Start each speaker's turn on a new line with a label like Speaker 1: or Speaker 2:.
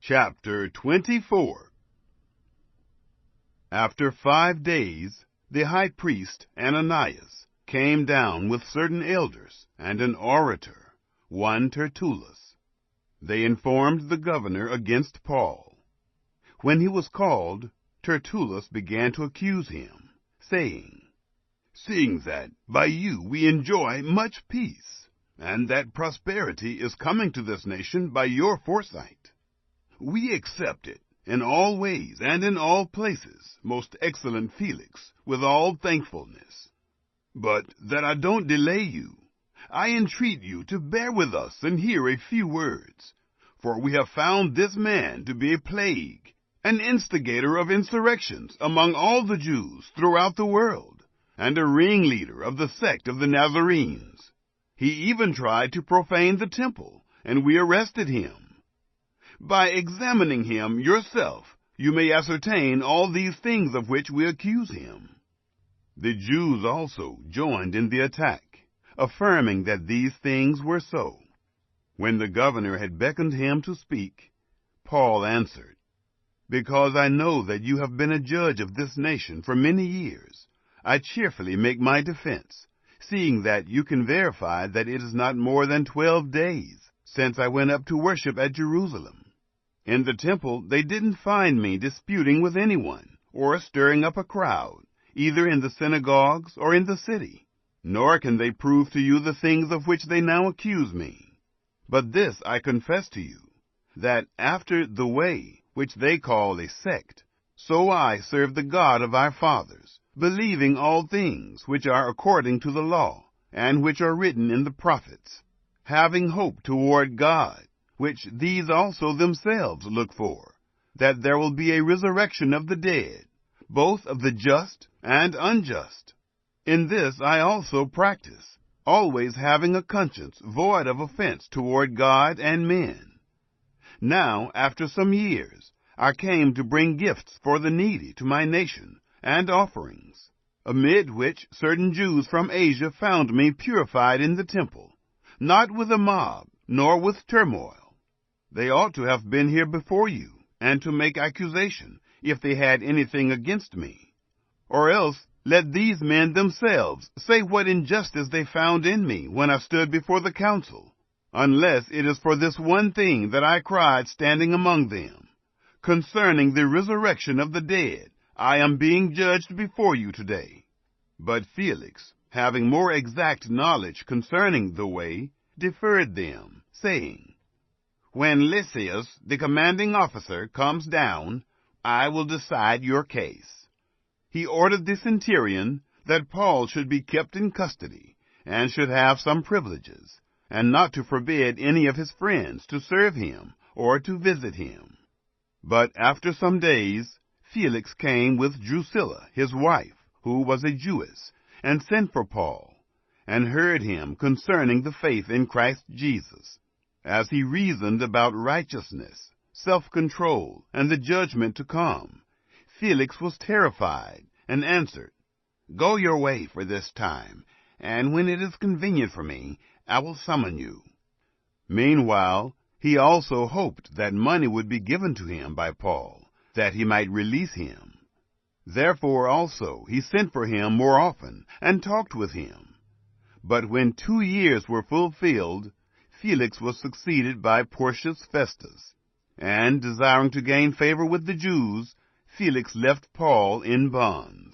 Speaker 1: Chapter 24. After 5 days, the high priest Ananias came down with certain elders and an orator, one Tertullus. They informed the governor against Paul. When he was called, Tertullus began to accuse him, saying, "Seeing that by you we enjoy much peace, and that prosperity is coming to this nation by your foresight, we accept it in all ways and in all places, most excellent Felix, with all thankfulness. But that I don't delay you, I entreat you to bear with us and hear a few words, for we have found this man to be a plague, an instigator of insurrections among all the Jews throughout the world, and a ringleader of the sect of the Nazarenes. He even tried to profane the temple, and we arrested him. By examining him yourself, you may ascertain all these things of which we accuse him." The Jews also joined in the attack, affirming that these things were so. When the governor had beckoned him to speak, Paul answered, "Because I know that you have been a judge of this nation for many years, I cheerfully make my defense, seeing that you can verify that it is not more than 12 days since I went up to worship at Jerusalem. In the temple they didn't find me disputing with anyone, or stirring up a crowd, either in the synagogues or in the city. Nor can they prove to you the things of which they now accuse me. But this I confess to you, that after the way which they call a sect, so I serve the God of our fathers, believing all things which are according to the law, and which are written in the prophets, having hope toward God, which these also themselves look for, that there will be a resurrection of the dead, both of the just and unjust. In this I also practice, always having a conscience void of offense toward God and men. Now, after some years, I came to bring gifts for the needy to my nation, and offerings, amid which certain Jews from Asia found me purified in the temple, not with a mob, nor with turmoil. They ought to have been here before you, and to make accusation, if they had anything against me. Or else let these men themselves say what injustice they found in me when I stood before the council, unless it is for this one thing that I cried standing among them. Concerning the resurrection of the dead, I am being judged before you today." But Felix, having more exact knowledge concerning the way, deferred them, saying, "When Lysias, the commanding officer, comes down, I will decide your case." He ordered the centurion that Paul should be kept in custody, and should have some privileges, and not to forbid any of his friends to serve him or to visit him. But after some days, Felix came with Drusilla, his wife, who was a Jewess, and sent for Paul, and heard him concerning the faith in Christ Jesus, as he reasoned about righteousness, self-control, and the judgment to come. Felix was terrified, and answered, "Go your way for this time, and when it is convenient for me, I will summon you." Meanwhile, he also hoped that money would be given to him by Paul, that he might release him. Therefore also he sent for him more often, and talked with him. But when 2 years were fulfilled, Felix was succeeded by Porcius Festus, and, desiring to gain favor with the Jews, Felix left Paul in bonds.